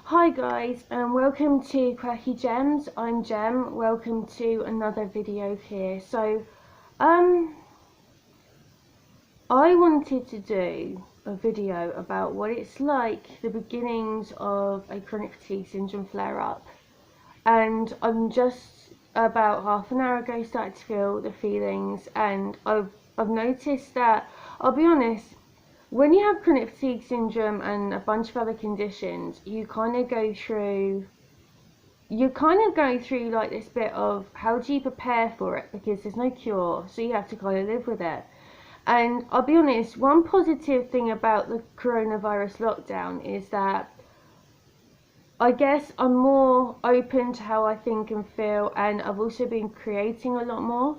Hi guys, and welcome to Quirky Gems. I'm Gem. Welcome to another video here. I wanted to do a video about what it's like, the beginnings of a chronic fatigue syndrome flare-up. And I'm just about half an hour ago started to feel the feelings, and I've noticed that, I'll be honest, when you have chronic fatigue syndrome and a bunch of other conditions, you kind of go through like this bit of how do you prepare for it, because there's no cure, so you have to kind of live with it. And I'll be honest, one positive thing about the coronavirus lockdown is that I guess I'm more open to how I think and feel, and I've also been creating a lot more.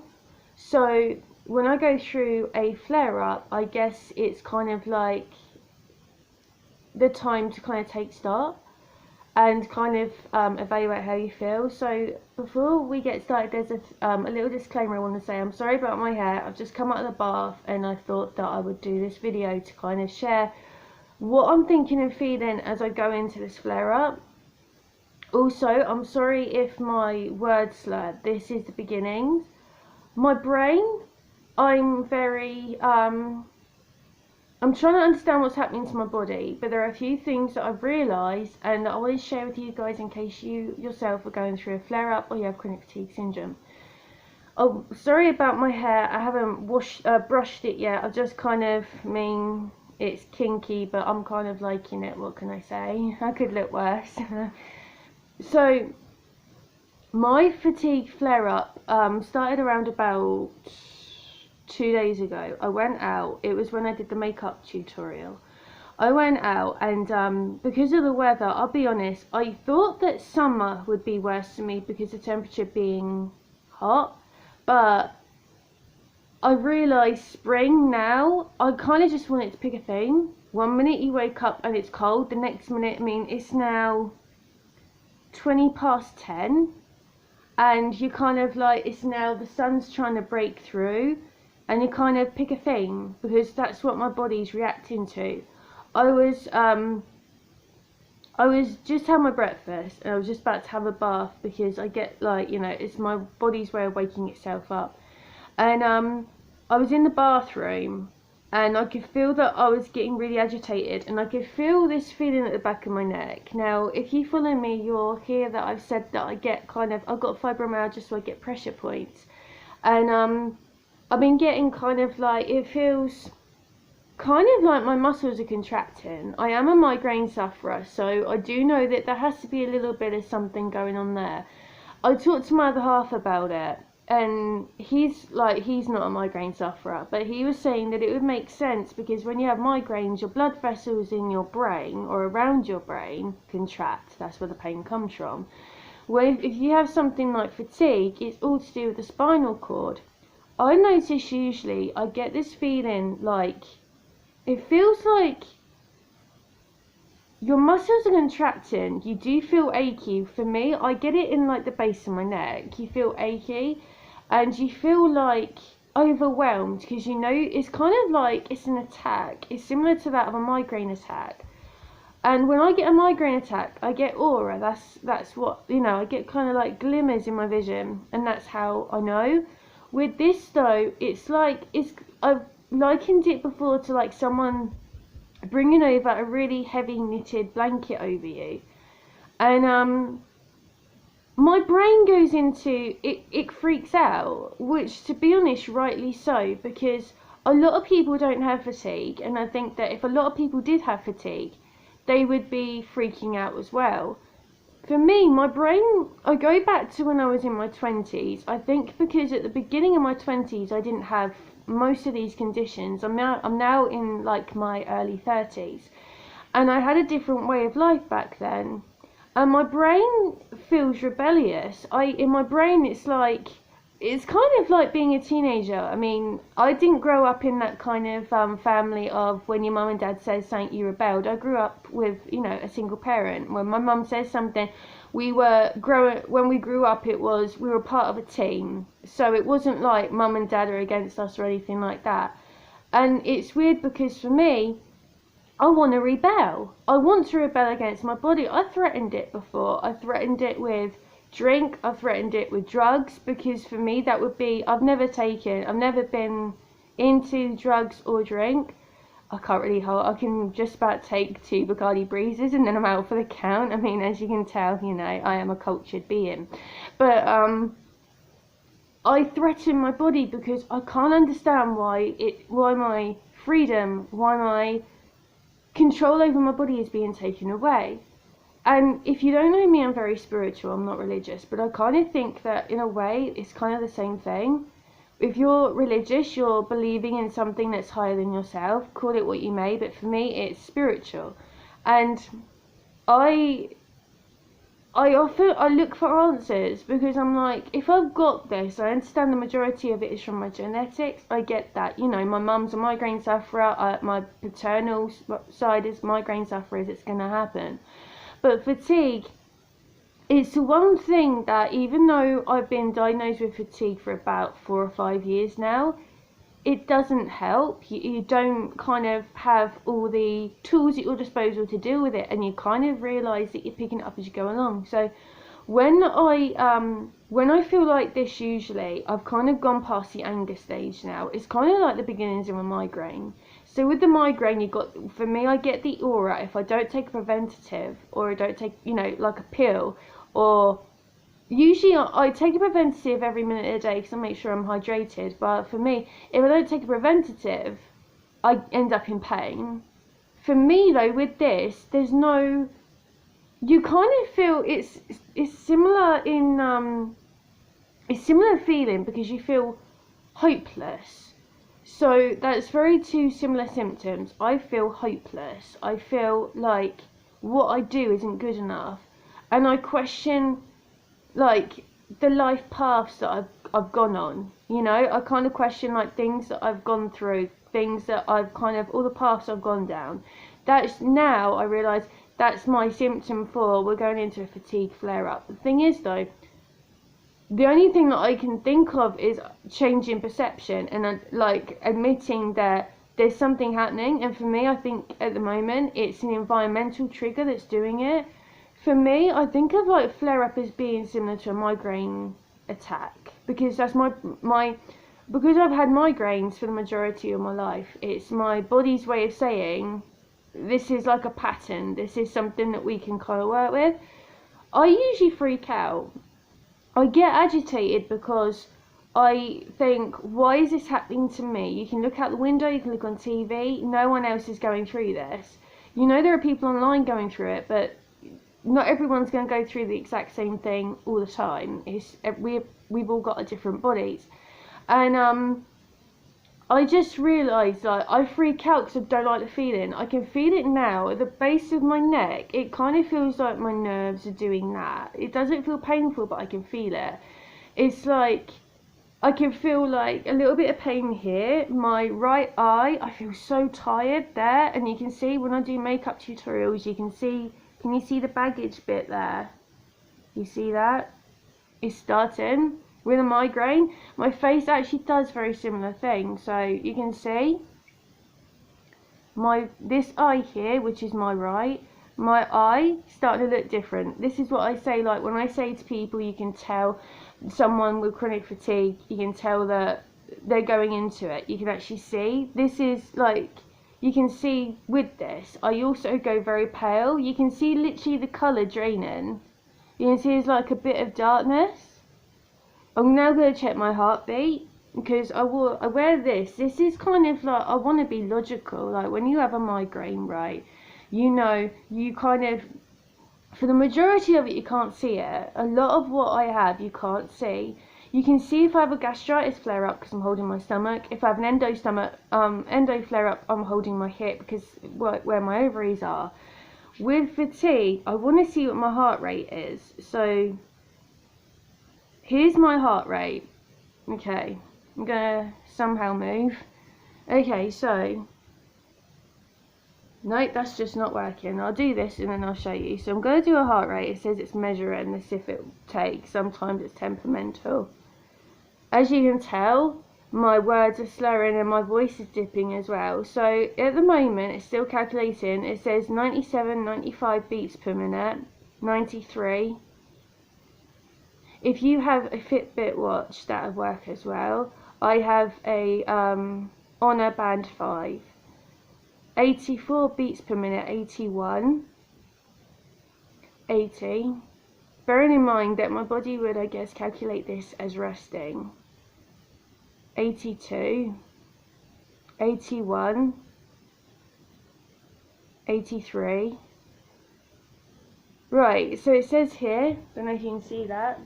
So when I go through a flare-up, I guess it's kind of like the time to kind of take stock and kind of evaluate how you feel. So before we get started, there's a little disclaimer I want to say. I'm sorry about my hair. I've just come out of the bath and I thought that I would do this video to kind of share what I'm thinking and feeling as I go into this flare-up. Also, I'm sorry if my words slur. This is the beginnings. My brain, I'm trying to understand what's happening to my body, but there are a few things that I've realised and that I want to share with you guys in case you yourself are going through a flare-up or you have chronic fatigue syndrome. Oh, sorry about my hair. I haven't brushed it yet. I've just it's kinky, but I'm kind of liking it. What can I say? I could look worse. So my fatigue flare-up started around about 2 days ago. I went out. It was when I did the makeup tutorial. I went out and because of the weather, I'll be honest, I thought that summer would be worse for me because the temperature being hot, but I realised spring now, I kind of just wanted to pick a thing. 1 minute you wake up and it's cold, the next minute, it's now 20 past 10 and you kind of like, it's now the sun's trying to break through, and you kind of pick a thing because that's what my body's reacting to. I was just had my breakfast and I was just about to have a bath because I get like, it's my body's way of waking itself up. And I was in the bathroom and I could feel that I was getting really agitated, and I could feel this feeling at the back of my neck. Now, if you follow me, you'll hear that I've said that I've got fibromyalgia, so I get pressure points. And I've been getting kind of like, it feels kind of like my muscles are contracting. I am a migraine sufferer, so I do know that there has to be a little bit of something going on there. I talked to my other half about it, and he's not a migraine sufferer, but he was saying that it would make sense because when you have migraines, your blood vessels in your brain or around your brain contract. That's where the pain comes from. Well, if you have something like fatigue, it's all to do with the spinal cord. I notice usually I get this feeling like, it feels like your muscles are contracting. You do feel achy. For me, I get it in like the base of my neck. You feel achy and you feel like overwhelmed because it's kind of like it's an attack. It's similar to that of a migraine attack. And when I get a migraine attack, I get aura. That's what, I get kind of like glimmers in my vision, and that's how I know. With this though, it's like, I've likened it before to like someone bringing over a really heavy knitted blanket over you. And my brain goes into, it freaks out, which to be honest, rightly so, because a lot of people don't have fatigue, and I think that if a lot of people did have fatigue, they would be freaking out as well. For me, my brain, I go back to when I was in my 20s. I think because at the beginning of my 20s, I didn't have most of these conditions. I'm now in like my early 30s, and I had a different way of life back then. And my brain feels rebellious. In my brain, it's kind of like being a teenager. I didn't grow up in that kind of family of when your mum and dad says something, you rebelled. I grew up with, a single parent. When my mum says something, when we grew up, we were part of a team. So it wasn't like mum and dad are against us or anything like that. And it's weird because for me, I want to rebel. I want to rebel against my body. I threatened it before. I threatened it with drink. I threatened it with drugs, because for me that would be, I've never been into drugs or drink. I can't really hold, I can just about take 2 Bacardi Breezes and then I'm out for the count. I mean, as you can tell, you know, I am a cultured being. But I threaten my body because I can't understand why my freedom, why my control over my body is being taken away. And if you don't know me, I'm very spiritual, I'm not religious, but I kind of think that in a way it's kind of the same thing. If you're religious, you're believing in something that's higher than yourself, call it what you may, but for me it's spiritual. And I look for answers, because I'm like, if I've got this, I understand the majority of it is from my genetics. I get that, you know, my mum's a migraine sufferer, my paternal side is migraine sufferers, it's going to happen. But fatigue, it's the one thing that, even though I've been diagnosed with fatigue for about 4 or 5 years now, it doesn't help. You don't kind of have all the tools at your disposal to deal with it, and you kind of realise that you're picking it up as you go along. So when I feel like this, usually I've kind of gone past the anger stage now. It's kind of like the beginnings of a migraine. So with the migraine, for me, I get the aura if I don't take a preventative, or I don't take, you know, like a pill, or usually I take a preventative every minute of the day because I make sure I'm hydrated. But for me, if I don't take a preventative, I end up in pain. For me though, with this, there's no, you kind of feel it's similar in it's similar feeling, because you feel hopeless. So that's very 2 similar symptoms. I feel hopeless. I feel like what I do isn't good enough, and I question, like, the life paths that I've gone on. You know, I kind of question, like, things that I've gone through, things that I've kind of, all the paths I've gone down. That's, now I realise that's my symptom for we're going into a fatigue flare up. The thing is though, the only thing that I can think of is changing perception, and like admitting that there's something happening. And for me, I think at the moment it's an environmental trigger that's doing it. For me, I think of like flare up as being similar to a migraine attack, because that's because I've had migraines for the majority of my life. It's my body's way of saying, this is like a pattern, this is something that we can kind of work with. I usually freak out. I get agitated because I think, why is this happening to me? You can look out the window, you can look on TV, no one else is going through this. You know, there are people online going through it, but not everyone's going to go through the exact same thing all the time. We've all got different bodies. And I just realised that I freak out because I don't like the feeling. I can feel it now at the base of my neck. It kind of feels like my nerves are doing that. It doesn't feel painful, but I can feel it. It's like, I can feel like a little bit of pain here. My right eye, I feel so tired there. And you can see when I do makeup tutorials, you can see, can you see the baggage bit there? You see that? It's starting. With a migraine, my face actually does very similar things. So you can see this eye here, which is my right, my eye starting to look different. This is what I say, like when I say to people, you can tell someone with chronic fatigue, you can tell that they're going into it. You can actually see, this is like, you can see with this, I also go very pale. You can see literally the colour draining. You can see there's like a bit of darkness. I'm now going to check my heartbeat, because I wear this. This is kind of like, I want to be logical. Like when you have a migraine, right, you know, you kind of, for the majority of it, you can't see it. A lot of what I have, you can't see. You can see if I have a gastritis flare up because I'm holding my stomach. If I have an endo flare up, I'm holding my hip because where my ovaries are. With fatigue, I want to see what my heart rate is. So here's my heart rate. Okay, I'm gonna somehow move. Okay, so nope, that's just not working. I'll do this and then I'll show you. So I'm gonna do a heart rate. It says it's measuring as if it takes. Sometimes it's temperamental. As you can tell, my words are slurring and my voice is dipping as well. So at the moment it's still calculating. It says 97, 95 beats per minute, 93. If you have a Fitbit watch, that'll work as well. I have a Honor Band 5. 84 beats per minute, 81, 80. Bearing in mind that my body would, I guess, calculate this as resting. 82, 81, 83. Right, so it says here, don't know if you can see that.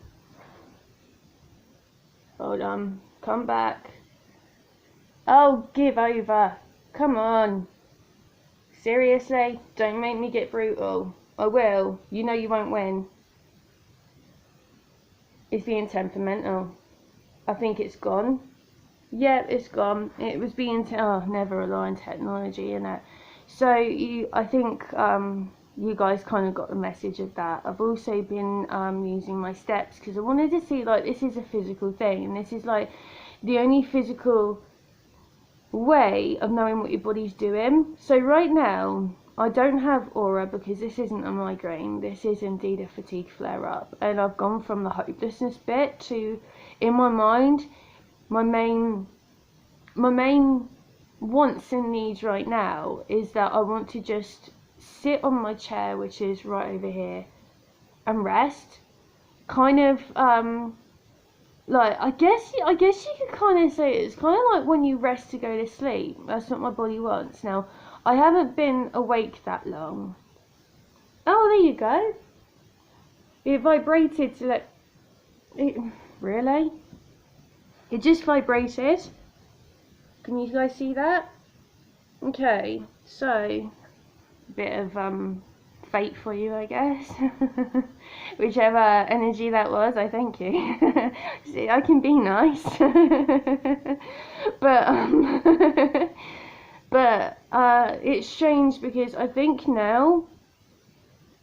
Hold on, come back. Oh, give over. Come on. Seriously, don't make me get brutal. I will. You know you won't win. It's being temperamental. I think it's gone. Yep, it's gone. It was being never rely on technology, innit? So I think you guys kind of got the message of that. I've also been using my steps because I wanted to see, like, this is a physical thing, and this is like the only physical way of knowing what your body's doing. So right now I don't have aura because this isn't a migraine, this is indeed a fatigue flare up, and I've gone from the hopelessness bit to, in my mind, my main wants and needs right now is that I want to just sit on my chair, which is right over here, and rest. Kind of like, I guess you could kind of say it's kind of like when you rest to go to sleep. That's what my body wants. Now, I haven't been awake that long. Oh, there you go. It vibrated to let it, really? It just vibrated. Can you guys see that? Okay, so a bit of fate for you, I guess. Whichever energy that was, I thank you. See, I can be nice. but it's strange because I think now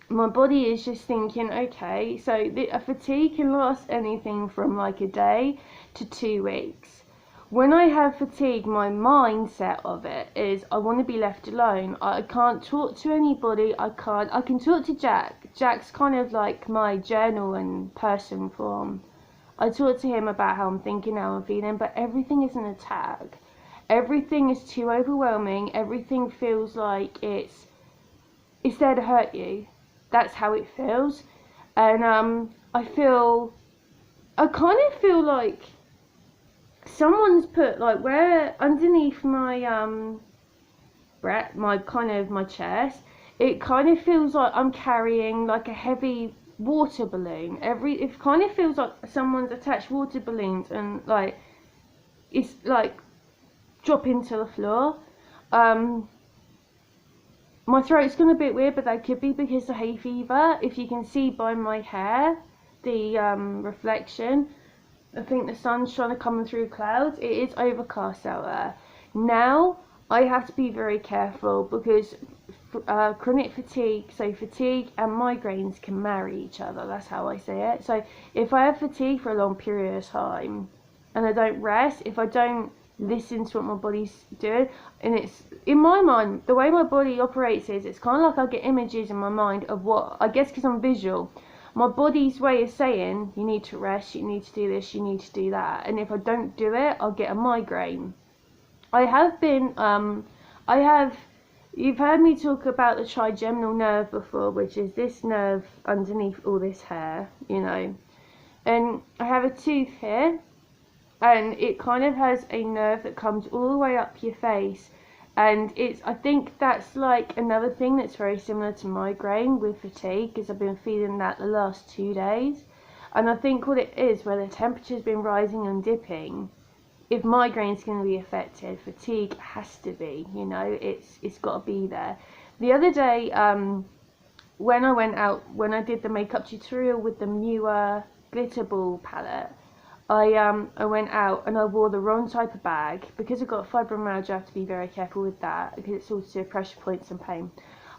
my body is just thinking, okay, so a fatigue can last anything from like a day to 2 weeks. When I have fatigue, my mindset of it is I want to be left alone. I can't talk to anybody. I can talk to Jack. Jack's kind of like my journal and person form. I talk to him about how I'm thinking, how I'm feeling, but everything is an attack. Everything is too overwhelming. Everything feels like it's there to hurt you. That's how it feels. And I kind of feel like someone's put, like, where underneath my my chest, it kind of feels like I'm carrying like a heavy water balloon. It kind of feels like someone's attached water balloons and like it's like dropping to the floor. My throat's gone a bit weird, but that could be because of hay fever. If you can see by my hair, the reflection, I think the sun's trying to come through clouds. It is overcast out there. Now, I have to be very careful because chronic fatigue, so fatigue and migraines can marry each other. That's how I say it. So if I have fatigue for a long period of time and I don't rest, if I don't listen to what my body's doing, and it's, in my mind, the way my body operates is, it's kind of like I get images in my mind of what, I guess because I'm visual, my body's way of saying, you need to rest, you need to do this, you need to do that, and if I don't do it, I'll get a migraine. You've heard me talk about the trigeminal nerve before, which is this nerve underneath all this hair, you know, and I have a tooth here, and it kind of has a nerve that comes all the way up your face, and I think that's like another thing that's very similar to migraine with fatigue, because I've been feeling that the last 2 days. And I think what it is, where the temperature's been rising and dipping, if migraine's going to be affected, fatigue has to be, you know, it's got to be there. The other day, when I went out, when I did the makeup tutorial with the newer glitter ball palette, I went out and I wore the wrong type of bag. Because I've got fibromyalgia, I have to be very careful with that, because it's also pressure points and pain.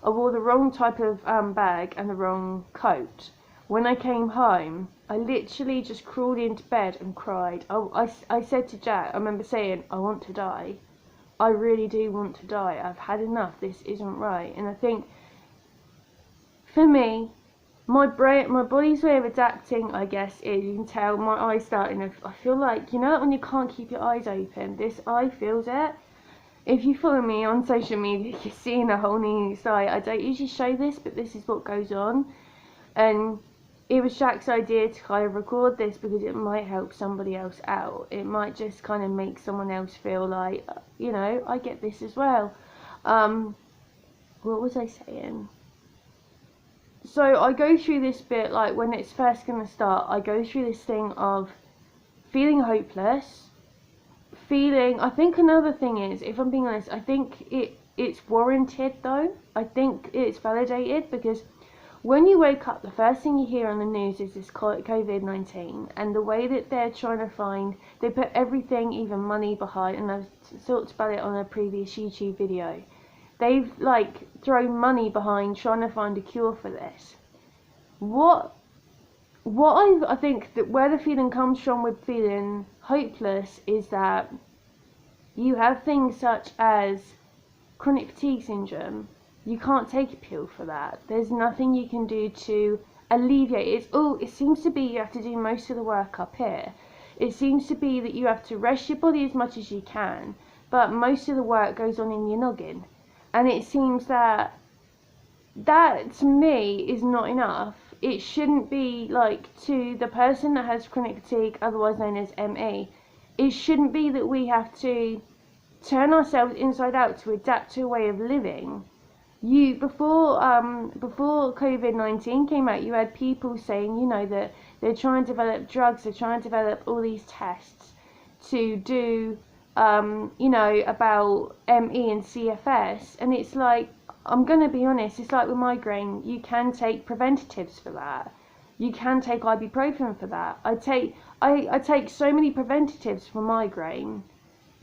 I wore the wrong type of bag and the wrong coat. when I came home, I literally just crawled into bed and cried. I said to Jack, I remember saying, I want to die. I really do want to die. I've had enough. This isn't right. And I think, for me, my body's way of adapting, I guess, is, you can tell my eyes starting to, I feel like, you know, when you can't keep your eyes open, this eye feels it. If you follow me on social media, you're seeing a whole new side. I don't usually show this, but this is what goes on. And it was Jack's idea to kind of record this because it might help somebody else out. It might just kind of make someone else feel like, you know, I get this as well. What was I saying? So I go through this bit, like when it's first going to start, I go through this thing of feeling hopeless, I think another thing is, if I'm being honest, I think it's warranted though. I think it's validated, because when you wake up, the first thing you hear on the news is this COVID-19, and the way that they're trying to find, they put everything, even money behind, and I've talked about it on a previous YouTube video. They've like thrown money behind trying to find a cure for this. What I think that where the feeling comes from with feeling hopeless is that you have things such as chronic fatigue syndrome. You can't take a pill for that. There's nothing you can do to alleviate it. It seems to be you have to do most of the work up here. It seems to be that you have to rest your body as much as you can, but most of the work goes on in your noggin. And it seems that to me is not enough. It shouldn't be like, to the person that has chronic fatigue, otherwise known as ME, it shouldn't be that we have to turn ourselves inside out to adapt to a way of living. Before COVID-19 came out, you had people saying, you know, that they're trying to develop drugs, they're trying to develop all these tests to do, you know, about ME and CFS, and it's like, I'm going to be honest, it's like with migraine, you can take preventatives for that. You can take ibuprofen for that. I take so many preventatives for migraine.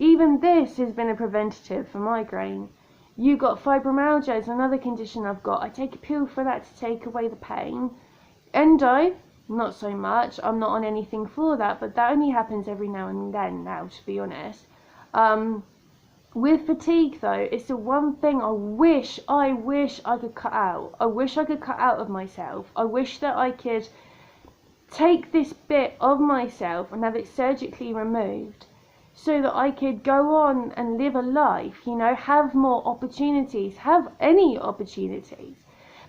Even this has been a preventative for migraine. You got fibromyalgia is another condition I've got. I take a pill for that to take away the pain. Endo, not so much. I'm not on anything for that, but that only happens every now and then now, to be honest. With fatigue though, it's the one thing I wish I could cut out. I wish I could cut out of myself. I wish that I could take this bit of myself and have it surgically removed, so that I could go on and live a life, you know, have more opportunities, have any opportunities.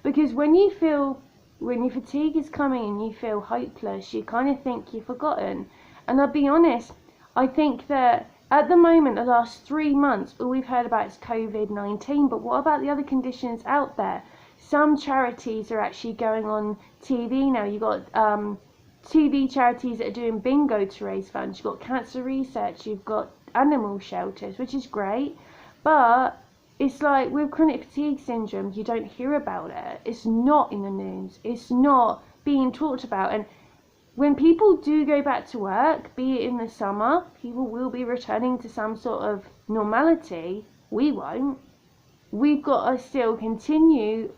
Because when your fatigue is coming and you feel hopeless, you kind of think you're forgotten. And I'll be honest, I think that at the moment, the last 3 months, all we've heard about is COVID-19, but what about the other conditions out there? Some charities are actually going on TV now. You've got TV charities that are doing bingo to raise funds. You've got cancer research, you've got animal shelters, which is great, but it's like with chronic fatigue syndrome, you don't hear about it. It's not in the news. It's not being talked about. And when people do go back to work, be it in the summer, people will be returning to some sort of normality. We won't. We've got to still continue.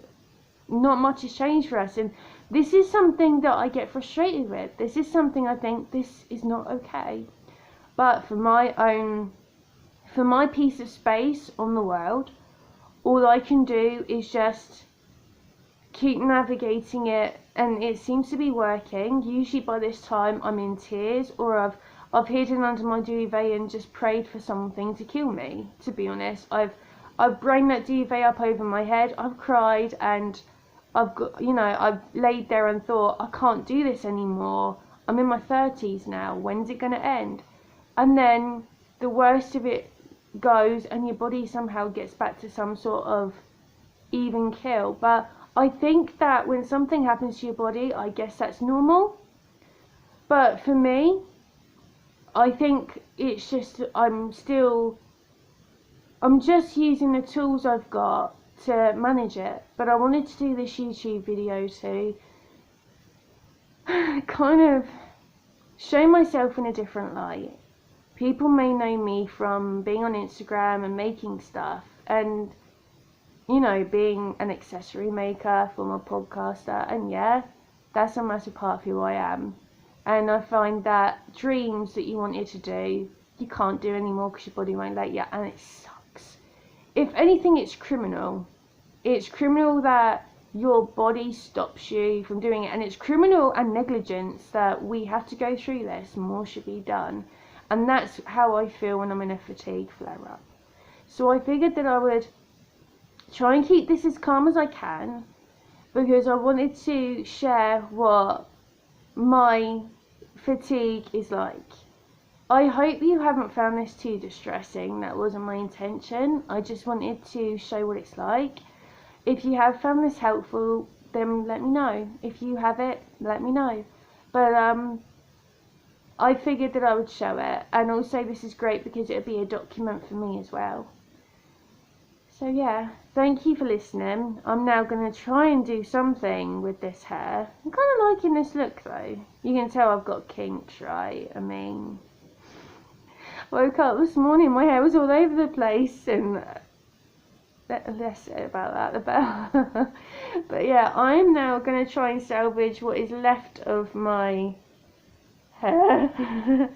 Not much has changed for us, and this is something that I get frustrated with. This is something I think this is not okay. But for my piece of space on the world, all I can do is just keep navigating it, and it seems to be working. Usually by this time I'm in tears, or I've hidden under my duvet and just prayed for something to kill me, to be honest. I've brained that duvet up over my head, I've cried, and I've laid there and thought, I can't do this anymore. I'm in my 30s now, when's it going to end? And then the worst of it goes and your body somehow gets back to some sort of even kill. But I think that when something happens to your body, I guess that's normal. But for me, I think it's just, I'm just using the tools I've got to manage it. But I wanted to do this YouTube video to kind of show myself in a different light. People may know me from being on Instagram and making stuff, and you know, being an accessory maker, former podcaster, and yeah, That's a massive part of who I am. And I find that dreams that you wanted to do, you can't do anymore because your body won't let you, and it sucks. If anything, it's criminal. It's criminal that your body stops you from doing it, and it's criminal and negligence that we have to go through this. More should be done. And that's how I feel when I'm in a fatigue flare up. So I figured that I would try and keep this as calm as I can, because I wanted to share what my fatigue is like. I hope you haven't found this too distressing. That wasn't my intention. I just wanted to show what it's like. If you have found this helpful, then let me know. If you have it, let me know. But I figured that I would show it, and also this is great because it would be a document for me as well. So yeah, thank you for listening. I'm now going to try and do something with this hair. I'm kind of liking this look though. You can tell I've got kinks, right? I mean, woke up this morning, my hair was all over the place, and less said about that the better. But yeah, I'm now going to try and salvage what is left of my hair.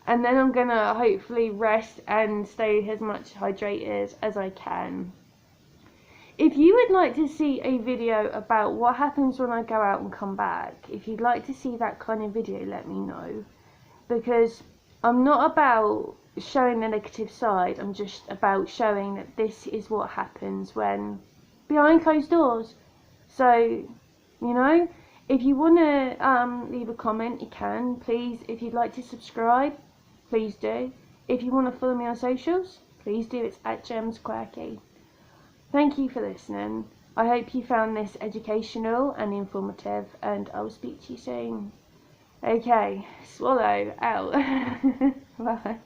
And then I'm going to hopefully rest and stay as much hydrated as I can. If you would like to see a video about what happens when I go out and come back, if you'd like to see that kind of video, let me know. Because I'm not about showing the negative side, I'm just about showing that this is what happens when behind closed doors. So, you know, if you want to leave a comment, you can. Please, if you'd like to subscribe, please do. If you want to follow me on socials, please do. It's @GemsQuirky. Thank you for listening. I hope you found this educational and informative, and I will speak to you soon. Okay, swallow out. Bye.